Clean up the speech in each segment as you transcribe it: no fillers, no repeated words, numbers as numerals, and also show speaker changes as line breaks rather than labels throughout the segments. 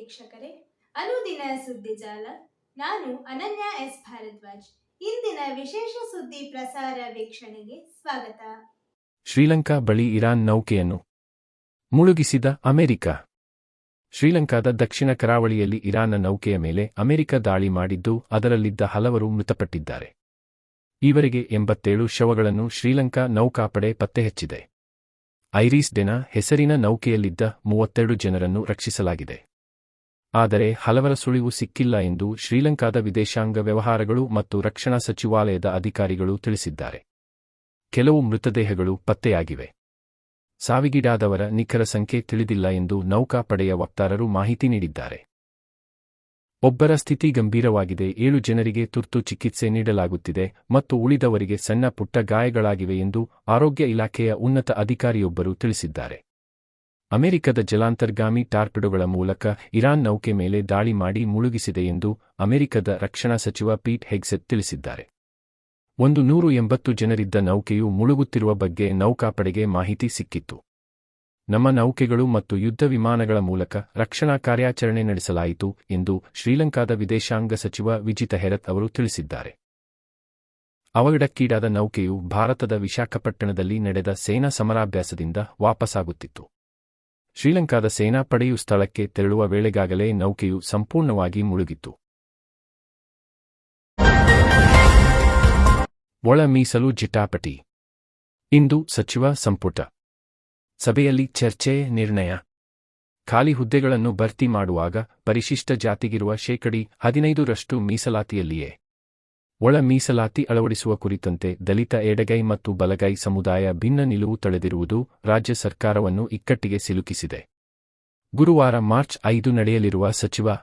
ವೀಕ್ಷಕರೇ, ಅನುದಿನ ಸುದ್ದಿ ಜಾಲ. ನಾನು ಅನನ್ಯ ಎಸ್ ಭಾರದ್ವಾಜ್. ಇಂದಿನ ವಿಶೇಷ ಸುದ್ದಿ ಪ್ರಸಾರ ವೀಕ್ಷಣೆಗೆ ಸ್ವಾಗತ.
ಶ್ರೀಲಂಕಾ ಬಳಿ ಇರಾನ್ ನೌಕೆಯನ್ನು ಮುಳುಗಿಸಿದ ಅಮೆರಿಕ. ಶ್ರೀಲಂಕಾದ ದಕ್ಷಿಣ ಕರಾವಳಿಯಲ್ಲಿ ಇರಾನ್ನ ನೌಕೆಯ ಮೇಲೆ ಅಮೆರಿಕ ದಾಳಿ ಮಾಡಿದ್ದು, ಅದರಲ್ಲಿದ್ದ ಹಲವರು ಮೃತಪಟ್ಟಿದ್ದಾರೆ. ಈವರೆಗೆ 87 ಶವಗಳನ್ನು ಶ್ರೀಲಂಕಾ ನೌಕಾಪಡೆ ಪತ್ತೆಹಚ್ಚಿದೆ. ಐರಿಸ್ ಡೆನಾ ಹೆಸರಿನ ನೌಕೆಯಲ್ಲಿದ್ದ 32 ಜನರನ್ನು ರಕ್ಷಿಸಲಾಗಿದೆ. ಆದರೆ ಹಲವರ ಸುಳಿವು ಸಿಕ್ಕಿಲ್ಲ ಎಂದು ಶ್ರೀಲಂಕಾದ ವಿದೇಶಾಂಗ ವ್ಯವಹಾರಗಳು ಮತ್ತು ರಕ್ಷಣಾ ಸಚಿವಾಲಯದ ಅಧಿಕಾರಿಗಳು ತಿಳಿಸಿದ್ದಾರೆ. ಕೆಲವು ಮೃತದೇಹಗಳು ಪತ್ತೆಯಾಗಿವೆ. ಸಾವಿಗೀಡಾದವರ ನಿಖರ ಸಂಖ್ಯೆ ತಿಳಿದಿಲ್ಲ ಎಂದು ನೌಕಾಪಡೆಯ ವಕ್ತಾರರು ಮಾಹಿತಿ ನೀಡಿದ್ದಾರೆ. ಒಬ್ಬರ ಸ್ಥಿತಿ ಗಂಭೀರವಾಗಿದೆ, 7 ಜನರಿಗೆ ತುರ್ತು ಚಿಕಿತ್ಸೆ ನೀಡಲಾಗುತ್ತಿದೆ ಮತ್ತು ಉಳಿದವರಿಗೆ ಸಣ್ಣ ಪುಟ್ಟ ಗಾಯಗಳಾಗಿವೆ ಎಂದು ಆರೋಗ್ಯ ಇಲಾಖೆಯ ಉನ್ನತ ಅಧಿಕಾರಿಯೊಬ್ಬರು ತಿಳಿಸಿದ್ದಾರೆ. ಅಮೆರಿಕದ ಜಲಾಂತರ್ಗಾಮಿ ಟಾರ್ಪಿಡೋಗಳ ಮೂಲಕ ಇರಾನ್ ನೌಕೆ ಮೇಲೆ ದಾಳಿ ಮಾಡಿ ಮುಳುಗಿಸಿದೆ ಎಂದು ಅಮೆರಿಕದ ರಕ್ಷಣಾ ಸಚಿವ ಪೀಟ್ ಹೆಗ್ಸೆತ್ ತಿಳಿಸಿದ್ದಾರೆ. 180 ಜನರಿದ್ದ ನೌಕೆಯು ಮುಳುಗುತ್ತಿರುವ ಬಗ್ಗೆ ನೌಕಾಪಡೆಗೆ ಮಾಹಿತಿ ಸಿಕ್ಕಿತ್ತು. ನಮ್ಮ ನೌಕೆಗಳು ಮತ್ತು ಯುದ್ಧ ವಿಮಾನಗಳ ಮೂಲಕ ರಕ್ಷಣಾ ಕಾರ್ಯಾಚರಣೆ ನಡೆಸಲಾಯಿತು ಎಂದು ಶ್ರೀಲಂಕಾದ ವಿದೇಶಾಂಗ ಸಚಿವ ವಿಜಿತ ಹೆರತ್ ಅವರು ತಿಳಿಸಿದ್ದಾರೆ. ಅವಘಡಕ್ಕೀಡಾದ ನೌಕೆಯು ಭಾರತದ ವಿಶಾಖಪಟ್ಟಣದಲ್ಲಿ ನಡೆದ ಸೇನಾ ಸಮರಾಭ್ಯಾಸದಿಂದ ವಾಪಸಾಗುತ್ತಿತ್ತು. ಶ್ರೀಲಂಕಾದ ಸೇನಾ ಪಡೆಯು ಸ್ಥಳಕ್ಕೆ ತೆರಳುವ ವೇಳೆಗಾಗಲೇ ನೌಕೆಯು ಸಂಪೂರ್ಣವಾಗಿ ಮುಳುಗಿತ್ತು. ಒಳ ಮೀಸಲು ಜಟಾಪಟಿ. ಇಂದು ಸಚಿವ ಸಂಪುಟ ಸಭೆಯಲ್ಲಿ ಚರ್ಚೆ, ನಿರ್ಣಯ. ಖಾಲಿ ಹುದ್ದೆಗಳನ್ನು ಭರ್ತಿ ಮಾಡುವಾಗ ಪರಿಶಿಷ್ಟ ಜಾತಿಗಿರುವ 15% ಮೀಸಲಾತಿಯಲ್ಲಿಯೇ ಒಳ ಮೀಸಲಾತಿ ಅಳವಡಿಸುವ ಕುರಿತಂತೆ ದಲಿತ ಎಡಗೈ ಮತ್ತು ಬಲಗೈ ಸಮುದಾಯ ಭಿನ್ನ ನಿಲುವು ತಳೆದಿರುವುದು ರಾಜ್ಯ ಸರ್ಕಾರವನ್ನು ಇಕ್ಕಟ್ಟಿಗೆ ಸಿಲುಕಿಸಿದೆ. ಗುರುವಾರ ಮಾರ್ಚ್ 5 ನಡೆಯಲಿರುವ ಸಚಿವ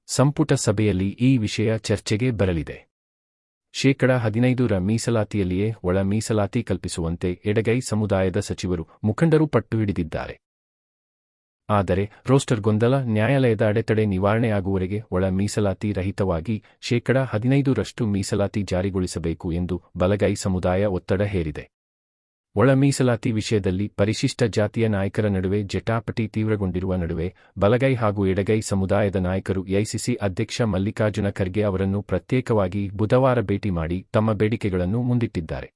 ಸಂಪುಟ ಸಭೆಯಲ್ಲಿ ಈ ವಿಷಯ ಚರ್ಚೆಗೆ ಬರಲಿದೆ. 15% ಮೀಸಲಾತಿಯಲ್ಲಿಯೇ ಒಳ ಮೀಸಲಾತಿ ಕಲ್ಪಿಸುವಂತೆ ಎಡಗೈ ಸಮುದಾಯದ ಸಚಿವರು, ಮುಖಂಡರು ಪಟ್ಟು ಹಿಡಿದಿದ್ದಾರೆ. ಆದರೆ ರೋಸ್ಟರ್ ಗೊಂದಲ, ನ್ಯಾಯಾಲಯದ ಅಡೆತಡೆ ನಿವಾರಣೆಯಾಗುವವರೆಗೆ ಒಳ ಮೀಸಲಾತಿ ರಹಿತವಾಗಿ 15% ಮೀಸಲಾತಿ ಜಾರಿಗೊಳಿಸಬೇಕು ಎಂದು ಬಲಗೈ ಸಮುದಾಯ ಒತ್ತಡ ಹೇರಿದೆ. ಒಳ ಮೀಸಲಾತಿ ವಿಷಯದಲ್ಲಿ ಪರಿಶಿಷ್ಟ ಜಾತಿಯ ನಾಯಕರ ನಡುವೆ ಜಟಾಪಟಿ ತೀವ್ರಗೊಂಡಿರುವ ನಡುವೆ ಬಲಗೈ ಹಾಗೂ ಎಡಗೈ ಸಮುದಾಯದ ನಾಯಕರು ಎಐಸಿಸಿ ಅಧ್ಯಕ್ಷ ಮಲ್ಲಿಕಾರ್ಜುನ ಖರ್ಗೆ ಅವರನ್ನು ಪ್ರತ್ಯೇಕವಾಗಿ ಬುಧವಾರ ಭೇಟಿ ಮಾಡಿ ತಮ್ಮ ಬೇಡಿಕೆಗಳನ್ನು ಮುಂದಿಟ್ಟಿದ್ದಾರೆ.